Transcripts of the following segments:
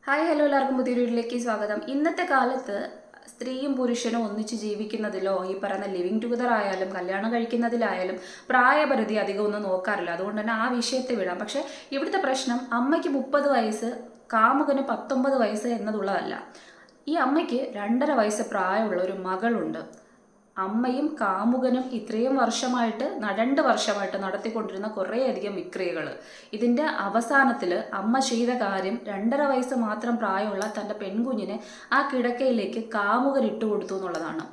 Hi hello എല്ലാവർക്കും പുതിയൊരു വീട്ടിലേക്ക് സ്വാഗതം. ഇന്നത്തെ കാലത്ത് സ്ത്രീയും പുരുഷനും ഒന്നിച്ച് ജീവിക്കുന്നതിലോ ഈ പറയുന്ന ലിവിങ് ടുഗദർ ആയാലും കല്യാണം കഴിക്കുന്നതിലായാലും പ്രായപരിധി അധികം ഒന്നും നോക്കാറില്ല. അതുകൊണ്ട് തന്നെ ആ വിഷയത്തെ വിടാം. പക്ഷേ ഇവിടുത്തെ പ്രശ്നം അമ്മയ്ക്ക് 30 വയസ്സ്, കാമുകന് 19 വയസ്സ് എന്നതുള്ളതല്ല. ഈ അമ്മയ്ക്ക് 2.5 വയസ്സ് പ്രായമുള്ള ഒരു മകളുണ്ട്. അമ്മയും കാമുകനും ഇത്രയും വർഷമായിട്ട് 2 വർഷമായിട്ട് നടത്തിക്കൊണ്ടിരുന്ന കുറേയധികം വിക്രിയകൾ. ഇതിൻ്റെ അവസാനത്തിൽ അമ്മ ചെയ്ത കാര്യം 2.5 വയസ്സ് മാത്രം പ്രായമുള്ള തൻ്റെ പെൺകുഞ്ഞിനെ ആ കിടക്കയിലേക്ക് കാമുകൻ ഇട്ടുകൊടുത്തു എന്നുള്ളതാണ്.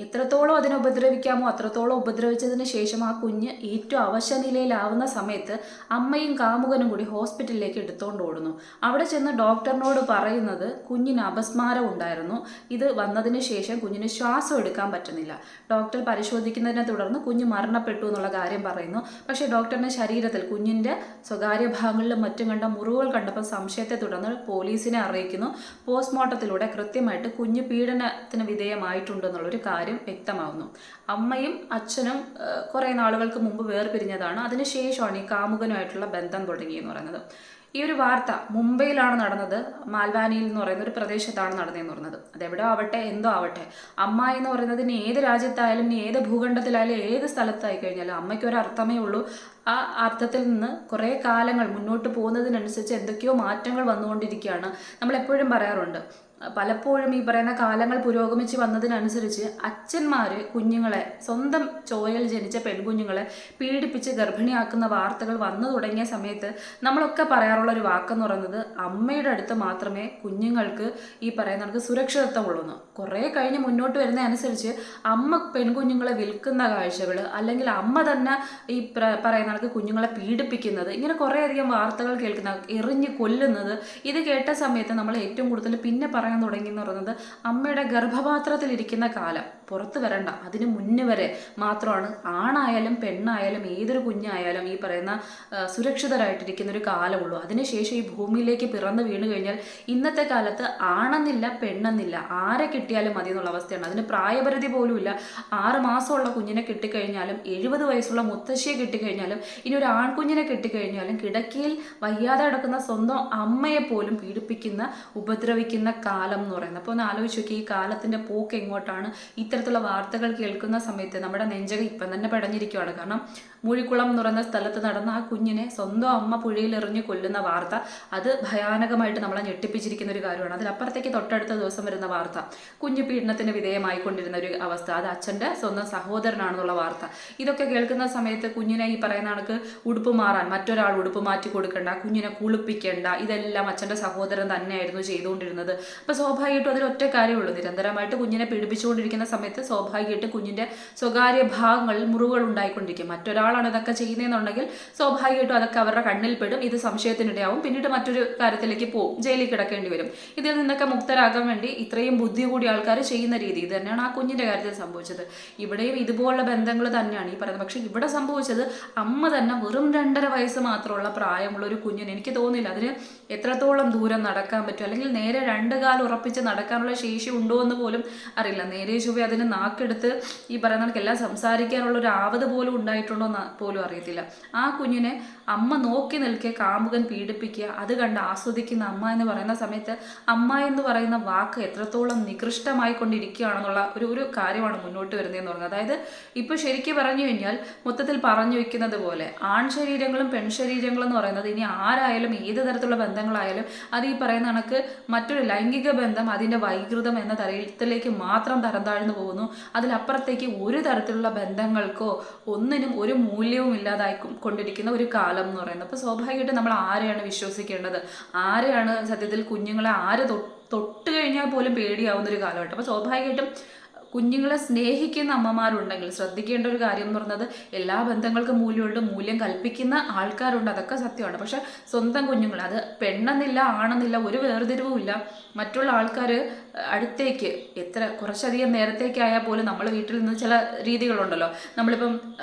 എത്രത്തോളം അതിനെ ഉപദ്രവിക്കാമോ അത്രത്തോളം ഉപദ്രവിച്ചതിന് ശേഷം ആ കുഞ്ഞ് ഏറ്റവും അവശനിലയിലാവുന്ന സമയത്ത് അമ്മയും കാമുകനും കൂടി ഹോസ്പിറ്റലിലേക്ക് എടുത്തുകൊണ്ട് ഓടുന്നു. അവിടെ ചെന്ന് ഡോക്ടറിനോട് പറയുന്നത് കുഞ്ഞിന് അപസ്മാരം ഉണ്ടായിരുന്നു, ഇത് വന്നതിന് ശേഷം കുഞ്ഞിന് ശ്വാസം എടുക്കാൻ പറ്റുന്നില്ല. ഡോക്ടർ പരിശോധിക്കുന്നതിനെ തുടർന്ന് കുഞ്ഞ് മരണപ്പെട്ടു എന്നുള്ള കാര്യം പറയുന്നു. പക്ഷേ ഡോക്ടറിൻ്റെ ശരീരത്തിൽ കുഞ്ഞിൻ്റെ സ്വകാര്യ ഭാഗങ്ങളിലും മറ്റും കണ്ട മുറിവുകൾ കണ്ടപ്പോൾ സംശയത്തെ തുടർന്ന് പോലീസിനെ അറിയിക്കുന്നു. പോസ്റ്റ്മോർട്ടത്തിലൂടെ കൃത്യമായിട്ട് കുഞ്ഞ് പീഡനത്തിന് വിധേയമായിട്ടുണ്ടെന്നുള്ളൊരു കാര്യം വ്യക്തമാവുന്നു. അമ്മയും അച്ഛനും കുറേ നാളുകൾക്ക് മുമ്പ് വേർപിരിഞ്ഞതാണ്. അതിനുശേഷമാണ് ഈ കാമുകനുമായിട്ടുള്ള ബന്ധം തുടങ്ങിയെന്ന് പറയുന്നത്. ഈ ഒരു വാർത്ത മുംബൈയിലാണ് നടന്നത്. മാൽവാനിയിൽ എന്ന് പറയുന്ന ഒരു പ്രദേശത്താണ് നടന്നതെന്ന് പറയുന്നത്. അതെവിടെ ആവട്ടെ എന്തോ ആവട്ടെ, അമ്മ എന്ന് പറയുന്നത് ഇനി ഏത് രാജ്യത്തായാലും ഇനി ഏത് ഭൂഖണ്ഡത്തിലായാലും ഏത് സ്ഥലത്തായി കഴിഞ്ഞാലും അമ്മയ്ക്ക് ഒരു അർത്ഥമേ ഉള്ളൂ. ആ അർത്ഥത്തിൽ നിന്ന് കുറേ കാലങ്ങൾ മുന്നോട്ട് പോകുന്നതിനനുസരിച്ച് എന്തൊക്കെയോ മാറ്റങ്ങൾ വന്നുകൊണ്ടിരിക്കുകയാണ്. നമ്മളെപ്പോഴും പറയാറുണ്ട്, പലപ്പോഴും ഈ പറയുന്ന കാലങ്ങൾ പുരോഗമിച്ച് വന്നതിനനുസരിച്ച് അച്ഛന്മാർ കുഞ്ഞുങ്ങളെ, സ്വന്തം ചോരയിൽ ജനിച്ച പെൺകുഞ്ഞുങ്ങളെ പീഡിപ്പിച്ച് ഗർഭിണിയാക്കുന്ന വാർത്തകൾ വന്നു തുടങ്ങിയ സമയത്ത് നമ്മളൊക്കെ പറയാറുള്ള ഒരു വാക്കെന്ന് പറയുന്നത് അമ്മയുടെ അടുത്ത് മാത്രമേ കുഞ്ഞുങ്ങൾക്ക് ഈ പറയുന്ന കണക്ക് സുരക്ഷിതത്വമുള്ളൂ. കുറേ കഴിഞ്ഞ് മുന്നോട്ട് വരുന്നതനുസരിച്ച് അമ്മ പെൺകുഞ്ഞുങ്ങളെ വിൽക്കുന്ന കാഴ്ചകൾ, അല്ലെങ്കിൽ അമ്മ തന്നെ ഈ പറയുന്ന കണക്ക് കുഞ്ഞുങ്ങളെ പീഡിപ്പിക്കുന്നത്, ഇങ്ങനെ കുറേയധികം വാർത്തകൾ കേൾക്കുന്ന, എറിഞ്ഞ് കൊല്ലുന്നത്, ഇത് കേട്ട സമയത്ത് നമ്മൾ ഏറ്റവും കൂടുതൽ പിന്നെ പറയാൻ തുടങ്ങി എന്ന് പറയുന്നത് അമ്മയുടെ ഗർഭപാത്രത്തിലിരിക്കുന്ന കാലം പുറത്ത് വരണ്ട, അതിന് മുന്നേ വരെ മാത്രമാണ് ആണായാലും പെണ്ണായാലും ഏതൊരു കുഞ്ഞായാലും ഈ പറയുന്ന സുരക്ഷിതരായിട്ടിരിക്കുന്ന ഒരു കാലമുള്ളൂ. അതിനുശേഷം ഈ ഭൂമിയിലേക്ക് പിറന്നു വീണ് കഴിഞ്ഞാൽ ഇന്നത്തെ കാലത്ത് ആണെന്നില്ല പെണ്ണെന്നില്ല, ആരെ കിട്ടിയാലും മതി എന്നുള്ള അവസ്ഥയാണ്. അതിന് പ്രായപരിധി പോലും ഇല്ല. 6 മാസമുള്ള കുഞ്ഞിനെ കിട്ടിക്കഴിഞ്ഞാലും 70 വയസ്സുള്ള മുത്തശ്ശിയെ കിട്ടിക്കഴിഞ്ഞാലും ഇനി ഒരു ആൺകുഞ്ഞിനെ കിട്ടിക്കഴിഞ്ഞാലും കിടക്കയിൽ വയ്യാതെ കിടക്കുന്ന സ്വന്തം അമ്മയെ പോലും പീഡിപ്പിക്കുന്ന, ഉപദ്രവിക്കുന്ന കാലം എന്ന് പറയുന്നത്. അപ്പോൾ ഒന്ന് ആലോചിച്ച് നോക്കി, ഈ കാലത്തിൻ്റെ പോക്ക് എങ്ങോട്ടാണ്. ഇത്തരത്തിലുള്ള വാർത്തകൾ കേൾക്കുന്ന സമയത്ത് നമ്മുടെ നെഞ്ചകം ഇപ്പം തന്നെ പടഞ്ഞിരിക്കുകയാണ്. കാരണം മൂഴിക്കുളം എന്ന് പറയുന്ന സ്ഥലത്ത് നടന്ന ആ കുഞ്ഞിനെ സ്വന്തം അമ്മ പുഴയിൽ എറിഞ്ഞ് കൊല്ലുന്ന വാർത്ത, അത് ഭയാനകമായിട്ട് നമ്മളെ ഞെട്ടിപ്പിച്ചിരിക്കുന്ന ഒരു കാര്യമാണ്. അതിലപ്പുറത്തേക്ക് തൊട്ടടുത്ത ദിവസം വരുന്ന വാർത്ത കുഞ്ഞു പീഡനത്തിന് വിധേയമായിക്കൊണ്ടിരുന്ന ഒരു അവസ്ഥ, അത് അച്ഛൻ്റെ സ്വന്തം സഹോദരനാണെന്നുള്ള വാർത്ത. ഇതൊക്കെ കേൾക്കുന്ന സമയത്ത് കുഞ്ഞിനെ ഈ പറയുന്ന കണക്ക് ഉടുപ്പ് മാറാൻ മറ്റൊരാൾ ഉടുപ്പ് മാറ്റി കൊടുക്കേണ്ട, കുഞ്ഞിനെ കുളിപ്പിക്കേണ്ട, ഇതെല്ലാം അച്ഛൻ്റെ സഹോദരൻ തന്നെയായിരുന്നു ചെയ്തുകൊണ്ടിരുന്നത്. അപ്പോൾ സ്വാഭാവികമായിട്ടും അതിലൊറ്റ കാര്യമുള്ളൂ, നിരന്തരമായിട്ട് കുഞ്ഞിനെ പീഡിപ്പിച്ചുകൊണ്ടിരിക്കുന്ന സമയത്ത് സ്വാഭാവികമായിട്ട് കുഞ്ഞിൻ്റെ സ്വകാര്യ ഭാഗങ്ങളിൽ മുറിവുകൾ ഉണ്ടായിക്കൊണ്ടിരിക്കും. മറ്റൊരാളാണ് ഇതൊക്കെ ചെയ്യുന്നതെന്നുണ്ടെങ്കിൽ സ്വാഭാവികമായിട്ടും അതൊക്കെ അവരുടെ കണ്ണിൽ പെടും, ഇത് സംശയത്തിനിടയാവും, പിന്നീട് മറ്റൊരു കാര്യത്തിലേക്ക് പോകും, ജയിലിൽ കിടക്കേണ്ടി വരും. ഇതിൽ നിന്നൊക്കെ മുക്തരാകാൻ വേണ്ടി ഇത്രയും ബുദ്ധി കൂടി ആൾക്കാർ ചെയ്യുന്ന രീതി ഇത് തന്നെയാണ് ആ കുഞ്ഞിൻ്റെ കാര്യത്തിൽ സംഭവിച്ചത്. ഇവിടെയും ഇതുപോലുള്ള ബന്ധങ്ങൾ തന്നെയാണ് ഈ പറയുന്നത്. പക്ഷേ ഇവിടെ സംഭവിച്ചത് അമ്മ തന്നെ വെറും 2.5 വയസ്സ് മാത്രമുള്ള പ്രായമുള്ള ഒരു കുഞ്ഞിന്, എനിക്ക് തോന്നുന്നില്ല അതിന് എത്രത്തോളം ദൂരം നടക്കാൻ പറ്റും, അല്ലെങ്കിൽ നേരെ 2 കാലം ഉറപ്പിച്ച് നടക്കാനുള്ള ശേഷി ഉണ്ടോ എന്ന് പോലും അറിയില്ല. നേരെ ചൊവ്വേ അതിന് നാക്കെടുത്ത് ഈ പറയുന്ന എല്ലാം സംസാരിക്കാനുള്ള ഒരു ആവത് പോലും ഉണ്ടായിട്ടുണ്ടോ എന്ന് പോലും അറിയത്തില്ല. ആ കുഞ്ഞിനെ അമ്മ നോക്കി നിൽക്കെ കാമുകൻ പീഡിപ്പിക്കുക, അത് കണ്ട് ആസ്വദിക്കുന്ന അമ്മ എന്ന് പറയുന്ന സമയത്ത് അമ്മ എന്ന് പറയുന്ന വാക്ക് എത്രത്തോളം നികൃഷ്ടമായി കൊണ്ടിരിക്കുകയാണെന്നുള്ള ഒരു കാര്യമാണ് മുന്നോട്ട് വരുന്നതെന്ന് പറയുന്നത്. അതായത് ഇപ്പോൾ ശരിക്കും പറഞ്ഞു കഴിഞ്ഞാൽ മൊത്തത്തിൽ പറഞ്ഞു വെക്കുന്നത് പോലെ ആൺ ശരീരങ്ങളും പെൺ ശരീരങ്ങളും എന്ന് പറയുന്നത് ഇനി ആരായാലും ഏത് തരത്തിലുള്ള ബന്ധങ്ങളായാലും അത് ഈ പറയുന്ന കണക്ക് മറ്റൊരു ലൈംഗിക ബന്ധം അതിൻ്റെ വൈകൃതം എന്ന തരത്തിലേക്ക് മാത്രം തരം താഴ്ന്നു പോകുന്നു. അതിലപ്പുറത്തേക്ക് ഒരു തരത്തിലുള്ള ബന്ധങ്ങൾക്കോ ഒന്നിനും ഒരു മൂല്യവും ഇല്ലാതായി കൊണ്ടിരിക്കുന്ന ഒരു കാലം എന്ന് പറയുന്നത്. അപ്പോൾ സ്വാഭാവികമായിട്ടും നമ്മൾ ആരെയാണ് വിശ്വസിക്കേണ്ടത്, ആരെയാണ് സത്യത്തിൽ കുഞ്ഞുങ്ങളെ തൊട്ട് കഴിഞ്ഞാൽ പോലും പേടിയാവുന്ന ഒരു കാലഘട്ടം. അപ്പോൾ സ്വാഭാവികമായിട്ടും കുഞ്ഞുങ്ങളെ സ്നേഹിക്കുന്ന അമ്മമാരുണ്ടെങ്കിൽ ശ്രദ്ധിക്കേണ്ട ഒരു കാര്യം എന്ന് പറയുന്നത് എല്ലാ ബന്ധങ്ങൾക്കും മൂല്യമുണ്ട്, മൂല്യം കൽപ്പിക്കുന്ന ആൾക്കാരുണ്ട്, അതൊക്കെ സത്യമാണ്. പക്ഷെ സ്വന്തം കുഞ്ഞുങ്ങൾ, അത് പെണ്ണെന്നില്ല ആണെന്നില്ല ഒരു വേർതിരിവും ഇല്ല, മറ്റുള്ള ആൾക്കാർ അടുത്തേക്ക് കുറച്ചധികം നേരത്തേക്കായാൽ പോലും നമ്മൾ വീട്ടിൽ നിന്ന് ചില രീതികളുണ്ടല്ലോ, നമ്മളിപ്പം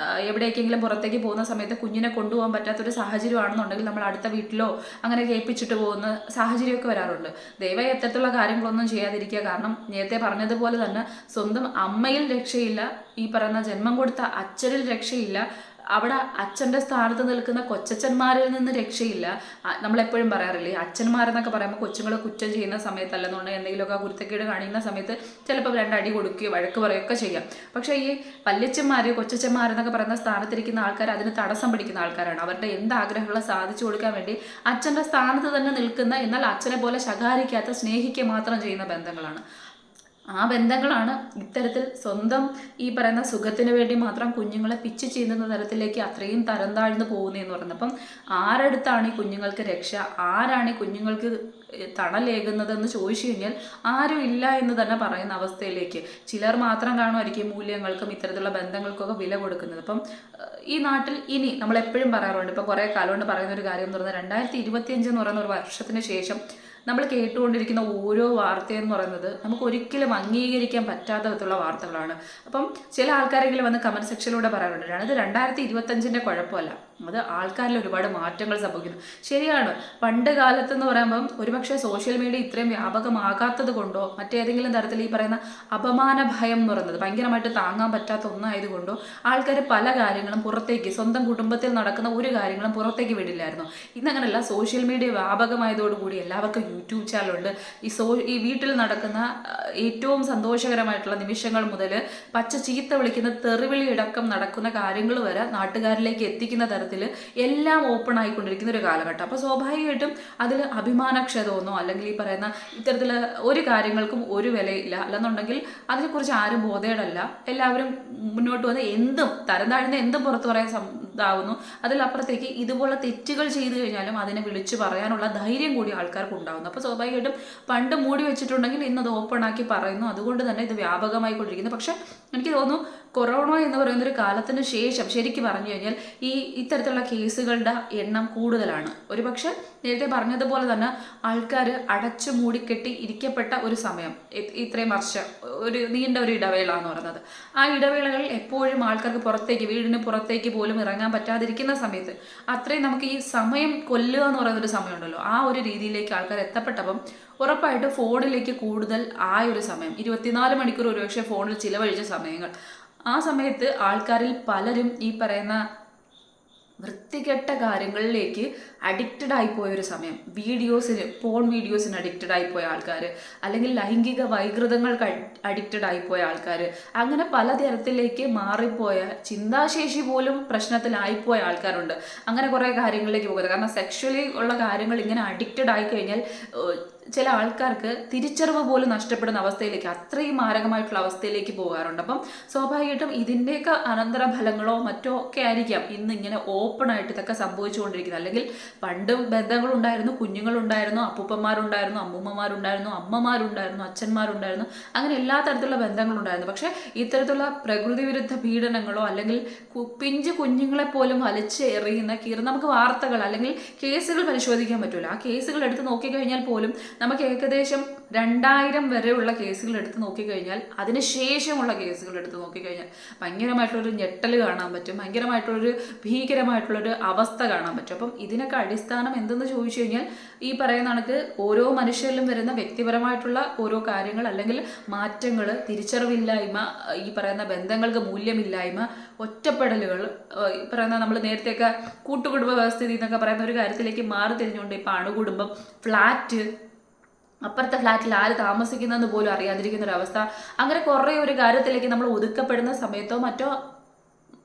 എവിടേക്കെങ്കിലും പുറത്തേക്ക് പോകുന്ന സമയത്ത് കുഞ്ഞിനെ കൊണ്ടുപോകാൻ പറ്റാത്തൊരു സാഹചര്യമാണെന്നുണ്ടെങ്കിൽ നമ്മൾ അടുത്ത വീട്ടിലോ അങ്ങനെ കേൾപ്പിച്ചിട്ട് പോകുന്ന സാഹചര്യമൊക്കെ വരാറുണ്ട്. ദയവായി എത്തരത്തിലുള്ള കാര്യങ്ങളൊന്നും ചെയ്യാതിരിക്കുക. കാരണം നേരത്തെ പറഞ്ഞതുപോലെ തന്നെ സ്വന്തം അമ്മയിൽ രക്ഷയില്ല, ഈ പറയുന്ന ജന്മം കൊടുത്ത അച്ഛനിൽ രക്ഷയില്ല, അവിടെ അച്ഛൻ്റെ സ്ഥാനത്ത് നിൽക്കുന്ന കൊച്ചച്ഛന്മാരിൽ നിന്ന് രക്ഷയില്ല. നമ്മളെപ്പോഴും പറയാറില്ലേ, അച്ഛന്മാരെന്നൊക്കെ പറയുമ്പോൾ കൊച്ചുങ്ങൾ കുറ്റം ചെയ്യുന്ന സമയത്തല്ലെന്നുണ്ടെങ്കിൽ എന്തെങ്കിലുമൊക്കെ കുരുത്തക്കേട് കാണിക്കുന്ന സമയത്ത് ചിലപ്പോൾ രണ്ടടി കൊടുക്കുകയോ വഴക്ക് പറയുകയൊക്കെ ചെയ്യാം. പക്ഷേ ഈ വല്യച്ഛന്മാർ, കൊച്ചച്ഛന്മാരെന്നൊക്കെ പറയുന്ന സ്ഥാനത്തിരിക്കുന്ന ആൾക്കാർ അതിന് തടസ്സം പിടിക്കുന്ന ആൾക്കാരാണ്. അവരുടെ എന്ത് ആഗ്രഹങ്ങളും സാധിച്ചു കൊടുക്കാൻ വേണ്ടി അച്ഛൻ്റെ സ്ഥാനത്ത് തന്നെ നിൽക്കുന്ന, എന്നാൽ അച്ഛനെ പോലെ ശകാരിക്കാത്ത, സ്നേഹിക്കുക മാത്രം ചെയ്യുന്ന ബന്ധങ്ങളാണ്. ആ ബന്ധങ്ങളാണ് ഇത്തരത്തിൽ സ്വന്തം ഈ പറയുന്ന സുഖത്തിന് വേണ്ടി മാത്രം കുഞ്ഞുങ്ങളെ പിച്ച് ചെയ്യുന്ന തരത്തിലേക്ക് അത്രയും തരം താഴ്ന്നു പോകുന്നതെന്ന് പറയുന്നത്. അപ്പം ആരടുത്താണ് ഈ കുഞ്ഞുങ്ങൾക്ക് രക്ഷ, ആരാണ് ഈ കുഞ്ഞുങ്ങൾക്ക് തണലേകുന്നതെന്ന് ചോദിച്ചു കഴിഞ്ഞാൽ ആരും ഇല്ല എന്ന് തന്നെ പറയുന്ന അവസ്ഥയിലേക്ക് ചിലർ മാത്രം കാണുമായിരിക്കും മൂല്യങ്ങൾക്കും ഇത്തരത്തിലുള്ള ബന്ധങ്ങൾക്കൊക്കെ വില കൊടുക്കുന്നത്. അപ്പം ഈ നാട്ടിൽ ഇനി നമ്മളെപ്പോഴും പറയാറുണ്ട്, ഇപ്പോൾ കുറേ കാലം കൊണ്ട് പറയുന്ന ഒരു കാര്യം എന്ന് പറയുന്നത് 2025 എന്ന് പറയുന്ന ഒരു വർഷത്തിന് ശേഷം നമ്മൾ കേട്ടുകൊണ്ടിരിക്കുന്ന ഓരോ വാർത്തയെന്ന് പറയുന്നത് നമുക്ക് ഒരിക്കലും അംഗീകരിക്കാൻ പറ്റാത്ത വിധത്തിലുള്ള വാർത്തകളാണ്. അപ്പം ചില ആൾക്കാരെങ്കിലും വന്ന് കമൻറ്റ് സെക്ഷനിലൂടെ പറയാറുണ്ട്, ഇത് 2025 കുഴപ്പമല്ല, അത് ആൾക്കാരിൽ ഒരുപാട് മാറ്റങ്ങൾ സംഭവിക്കുന്നു. ശരിയാണ്, പണ്ട് കാലത്തെന്ന് പറയുമ്പം ഒരുപക്ഷെ സോഷ്യൽ മീഡിയ ഇത്രയും വ്യാപകമാകാത്തത് കൊണ്ടോ മറ്റേതെങ്കിലും തരത്തിൽ ഈ പറയുന്ന അപമാന ഭയം എന്ന് പറയുന്നത് ഭയങ്കരമായിട്ട് താങ്ങാൻ പറ്റാത്ത ഒന്നായതുകൊണ്ടോ ആൾക്കാർ പല കാര്യങ്ങളും പുറത്തേക്ക്, സ്വന്തം കുടുംബത്തിൽ നടക്കുന്ന ഒരു കാര്യങ്ങളും പുറത്തേക്ക് വിടില്ലായിരുന്നു. ഇന്നങ്ങനെയല്ല, സോഷ്യൽ മീഡിയ വ്യാപകമായതോടുകൂടി എല്ലാവർക്കും യൂട്യൂബ് ചാനലുണ്ട്. ഈ വീട്ടിൽ നടക്കുന്ന ഏറ്റവും സന്തോഷകരമായിട്ടുള്ള നിമിഷങ്ങൾ മുതൽ പച്ച ചീത്ത വിളിക്കുന്ന തെറിവിളി അടക്കം നടക്കുന്ന കാര്യങ്ങൾ വരെ നാട്ടുകാരിലേക്ക് എത്തിക്കുന്ന തരത്തിൽ എല്ലാം ഓപ്പൺ ആയിക്കൊണ്ടിരിക്കുന്ന ഒരു കാലഘട്ടം. അപ്പോൾ സ്വാഭാവികമായിട്ടും അതിൽ അഭിമാനക്ഷതമൊന്നോ അല്ലെങ്കിൽ ഈ പറയുന്ന ഇത്തരത്തിൽ ഒരു കാര്യങ്ങൾക്കും ഒരു വിലയില്ല. അല്ലെന്നുണ്ടെങ്കിൽ അതിനെക്കുറിച്ച് ആരും ബോധേടല്ല. എല്ലാവരും മുന്നോട്ട് വന്ന് എന്തും തരം താഴ്ന്ന എന്തും പുറത്തു പറയാൻ ഇതാവുന്നു. അതിലപ്പുറത്തേക്ക് ഇതുപോലെ തെറ്റുകൾ ചെയ്തു കഴിഞ്ഞാലും അതിനെ വിളിച്ചു പറയാനുള്ള ധൈര്യം കൂടി ആൾക്കാർക്ക് ഉണ്ടാകുന്നു. അപ്പോൾ സ്വാഭാവികമായിട്ടും പണ്ട് മൂടി വെച്ചിട്ടുണ്ടെങ്കിൽ ഇന്നത് ഓപ്പൺ ആക്കി പറയുന്നു. അതുകൊണ്ട് തന്നെ ഇത് വ്യാപകമായി കൊണ്ടിരിക്കുന്നു. പക്ഷെ എനിക്ക് തോന്നുന്നു കൊറോണ എന്ന് പറയുന്നൊരു കാലത്തിന് ശേഷം ശരിക്കും പറഞ്ഞു കഴിഞ്ഞാൽ ഇത്തരത്തിലുള്ള കേസുകളുടെ എണ്ണം കൂടുതലാണ്. ഒരുപക്ഷെ നേരത്തെ പറഞ്ഞതുപോലെ തന്നെ ആൾക്കാർ അടച്ചു മൂടിക്കെട്ടി ഇരിക്കപ്പെട്ട ഒരു സമയം, ഇത്രയും വർഷം ഒരു നീണ്ട ഒരു ഇടവേള എന്ന് പറയുന്നത്, ആ ഇടവേളകളിൽ എപ്പോഴും ആൾക്കാർക്ക് പുറത്തേക്ക്, വീടിന് പുറത്തേക്ക് പോലും ഇറങ്ങാൻ പറ്റാതിരിക്കുന്ന സമയത്ത് അത്രയും നമുക്ക് ഈ സമയം കൊല്ലുക എന്ന് പറയുന്നൊരു സമയമുണ്ടല്ലോ, ആ ഒരു രീതിയിലേക്ക് ആൾക്കാർ എത്തപ്പെട്ടപ്പം ഉറപ്പായിട്ട് ഫോണിലേക്ക് കൂടുതൽ ആ ഒരു സമയം 24 മണിക്കൂർ ഒരുപക്ഷെ ഫോണിൽ ചിലവഴിച്ച സമയങ്ങൾ, ആ സമയത്ത് ആൾക്കാരിൽ പലരും ഈ പറയുന്ന വൃത്തികെട്ട കാര്യങ്ങളിലേക്ക് അഡിക്റ്റഡ് ആയിപ്പോയൊരു സമയം, പോൺ വീഡിയോസിന് അഡിക്റ്റഡ് ആയിപ്പോയ ആൾക്കാർ, അല്ലെങ്കിൽ ലൈംഗിക വൈകൃതങ്ങൾക്ക് അഡിക്റ്റഡ് ആയിപ്പോയ ആൾക്കാർ, അങ്ങനെ പലതരത്തിലേക്ക് മാറിപ്പോയ, ചിന്താശേഷി പോലും പ്രശ്നത്തിലായിപ്പോയ ആൾക്കാരുണ്ട്. അങ്ങനെ കുറേ കാര്യങ്ങളിലേക്ക് പോകുന്നത്. കാരണം സെക്ഷലി ഉള്ള കാര്യങ്ങൾ ഇങ്ങനെ അഡിക്റ്റഡ് ആയിക്കഴിഞ്ഞാൽ ചില ആൾക്കാർക്ക് തിരിച്ചറിവ് പോലും നഷ്ടപ്പെടുന്ന അവസ്ഥയിലേക്ക്, അത്രയും മാരകമായിട്ടുള്ള അവസ്ഥയിലേക്ക് പോകാറുണ്ട്. അപ്പം സ്വാഭാവികമായിട്ടും ഇതിൻ്റെയൊക്കെ അനന്തര ഫലങ്ങളോ മറ്റോ ഒക്കെ ആയിരിക്കാം ഇന്ന് ഇങ്ങനെ ഓപ്പൺ ആയിട്ട് ഇതൊക്കെ സംഭവിച്ചുകൊണ്ടിരിക്കുന്നത്. അല്ലെങ്കിൽ പണ്ടും ബന്ധങ്ങളുണ്ടായിരുന്നു, കുഞ്ഞുങ്ങളുണ്ടായിരുന്നു, അപ്പൂപ്പന്മാരുണ്ടായിരുന്നു, അമ്മൂമ്മമാരുണ്ടായിരുന്നു, അമ്മമാരുണ്ടായിരുന്നു, അച്ഛന്മാരുണ്ടായിരുന്നു, അങ്ങനെ എല്ലാ തരത്തിലുള്ള ബന്ധങ്ങളുണ്ടായിരുന്നു. പക്ഷേ ഇത്തരത്തിലുള്ള പ്രകൃതി വിരുദ്ധ പീഡനങ്ങളോ അല്ലെങ്കിൽ പിഞ്ചു കുഞ്ഞുങ്ങളെ പോലും വലിച്ച് എറിയുന്ന നമുക്ക് വാർത്തകൾ അല്ലെങ്കിൽ കേസുകൾ പരിശോധിക്കാൻ പറ്റൂല. ആ കേസുകൾ എടുത്ത് നോക്കിക്കഴിഞ്ഞാൽ പോലും നമുക്ക് ഏകദേശം 2000 വരെയുള്ള കേസുകൾ എടുത്ത് നോക്കിക്കഴിഞ്ഞാൽ, അതിനുശേഷമുള്ള കേസുകൾ എടുത്ത് നോക്കിക്കഴിഞ്ഞാൽ ഭയങ്കരമായിട്ടുള്ളൊരു ഞെട്ടൽ കാണാൻ പറ്റും, ഭയങ്കരമായിട്ടുള്ളൊരു ഭീകരമായിട്ടുള്ളൊരു അവസ്ഥ കാണാൻ പറ്റും. അപ്പം ഇതിനൊക്കെ അടിസ്ഥാനം എന്തെന്ന് ചോദിച്ചു കഴിഞ്ഞാൽ ഈ പറയുന്ന കണക്ക് ഓരോ മനുഷ്യരിലും വരുന്ന വ്യക്തിപരമായിട്ടുള്ള ഓരോ കാര്യങ്ങൾ, അല്ലെങ്കിൽ മാറ്റങ്ങൾ, തിരിച്ചറിവില്ലായ്മ, ഈ പറയുന്ന ബന്ധങ്ങൾക്ക് മൂല്യമില്ലായ്മ, ഒറ്റപ്പെടലുകൾ, പറയുന്ന നമ്മൾ നേരത്തെയൊക്കെ കൂട്ടുകുടുംബ വ്യവസ്ഥിതി എന്നൊക്കെ പറയുന്ന ഒരു കാര്യത്തിലേക്ക് മാറി തിരിഞ്ഞുകൊണ്ട് ഇപ്പോൾ അണുകുടുംബം, ഫ്ലാറ്റ്, അപ്പുറത്തെ ഫ്ലാറ്റിൽ ആര് താമസിക്കുന്നതെന്ന് പോലും അറിയാതിരിക്കുന്ന ഒരവസ്ഥ, അങ്ങനെ കുറേ ഒരു കാര്യത്തിലേക്ക് നമ്മൾ ഒതുക്കപ്പെടുന്ന സമയത്തോ മറ്റോ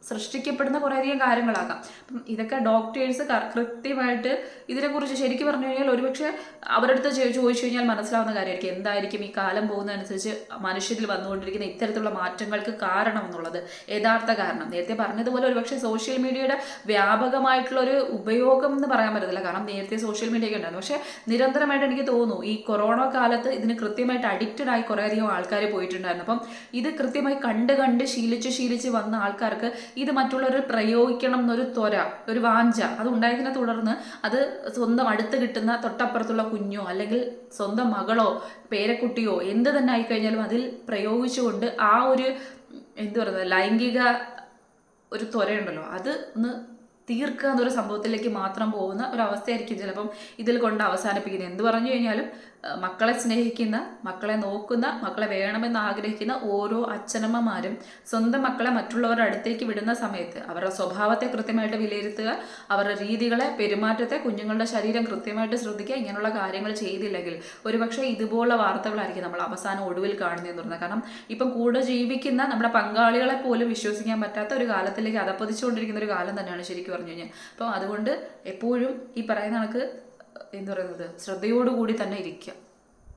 സൃഷ്ടിക്കപ്പെടുന്ന കുറേയധികം കാര്യങ്ങളാകാം. അപ്പം ഇതൊക്കെ ഡോക്ടേഴ്സ് കൃത്യമായിട്ട് ഇതിനെക്കുറിച്ച് ശരിക്കും പറഞ്ഞു കഴിഞ്ഞാൽ ഒരുപക്ഷെ അവരുടെ അടുത്ത് ചോദിച്ചു കഴിഞ്ഞാൽ മനസ്സിലാവുന്ന കാര്യമായിരിക്കും, എന്തായിരിക്കും ഈ കാലം പോകുന്നതനുസരിച്ച് മനുഷ്യരിൽ വന്നുകൊണ്ടിരിക്കുന്ന ഇത്തരത്തിലുള്ള മാറ്റങ്ങൾക്ക് കാരണം എന്നുള്ളത്, യഥാർത്ഥ കാരണം. നേരത്തെ പറഞ്ഞതുപോലെ ഒരുപക്ഷെ സോഷ്യൽ മീഡിയയുടെ വ്യാപകമായിട്ടുള്ള ഒരു ഉപയോഗം എന്ന് പറയാൻ പറ്റത്തില്ല. കാരണം നേരത്തെ സോഷ്യൽ മീഡിയ ഒക്കെ ഉണ്ടായിരുന്നു, പക്ഷേ നിരന്തരമായിട്ട് എനിക്ക് തോന്നുന്നു ഈ കൊറോണ കാലത്ത് ഇതിന് കൃത്യമായിട്ട് അഡിക്റ്റഡ് ആയി കുറേയധികം ആൾക്കാർ പോയിട്ടുണ്ടായിരുന്നു. അപ്പം ഇത് കൃത്യമായി കണ്ട് ശീലിച്ച് വന്ന ആൾക്കാർക്ക് ഇത് മറ്റുള്ളവർ പ്രയോഗിക്കണം എന്നൊരു ഒരു വാഞ്ച അത് ഉണ്ടായതിനെ തുടർന്ന് അത് സ്വന്തം അടുത്ത് കിട്ടുന്ന തൊട്ടപ്പുറത്തുള്ള കുഞ്ഞോ അല്ലെങ്കിൽ സ്വന്തം മകളോ പേരക്കുട്ടിയോ എന്ത് തന്നെ ആയിക്കഴിഞ്ഞാലും അതിൽ പ്രയോഗിച്ചുകൊണ്ട് ആ ഒരു ലൈംഗിക ഒരു ത്വരയുണ്ടല്ലോ അത് ഒന്ന് തീർക്കുക എന്നൊരു സംഭവത്തിലേക്ക് മാത്രം പോകുന്ന ഒരവസ്ഥയായിരിക്കും ചിലപ്പം ഇതിൽ കൊണ്ട് അവസാനിപ്പിക്കുന്നത്. എന്ത് പറഞ്ഞു കഴിഞ്ഞാലും മക്കളെ സ്നേഹിക്കുന്ന, മക്കളെ നോക്കുന്ന, മക്കളെ വേണമെന്ന് ആഗ്രഹിക്കുന്ന ഓരോ അച്ഛനമ്മമാരും സ്വന്തം മക്കളെ മറ്റുള്ളവരുടെ അടുത്തേക്ക് വിടുന്ന സമയത്ത് അവരുടെ സ്വഭാവത്തെ കൃത്യമായിട്ട് വിലയിരുത്തുക, അവരുടെ രീതികളെ, പെരുമാറ്റത്തെ, കുഞ്ഞുങ്ങളുടെ ശരീരം കൃത്യമായിട്ട് ശ്രദ്ധിക്കുക. ഇങ്ങനെയുള്ള കാര്യങ്ങൾ ചെയ്തില്ലെങ്കിൽ ഒരുപക്ഷെ ഇതുപോലുള്ള വാർത്തകളായിരിക്കും നമ്മൾ അവസാനം ഒടുവിൽ കാണുന്നതെന്ന് പറയുന്നത്. കാരണം ഇപ്പം കൂടെ ജീവിക്കുന്ന നമ്മുടെ പങ്കാളികളെ പോലും വിശ്വസിക്കാൻ പറ്റാത്ത ഒരു കാലത്തിലേക്ക് അധപ്പതിച്ചുകൊണ്ടിരിക്കുന്ന ഒരു കാലം തന്നെയാണ് ശരിക്കും പറഞ്ഞു കഴിഞ്ഞാൽ. അപ്പം അതുകൊണ്ട് എപ്പോഴും ഈ പറയുന്ന കണക്ക് എന്താ പറയുന്നത്, ശ്രദ്ധയോടുകൂടി തന്നെ ഇരിക്കുക.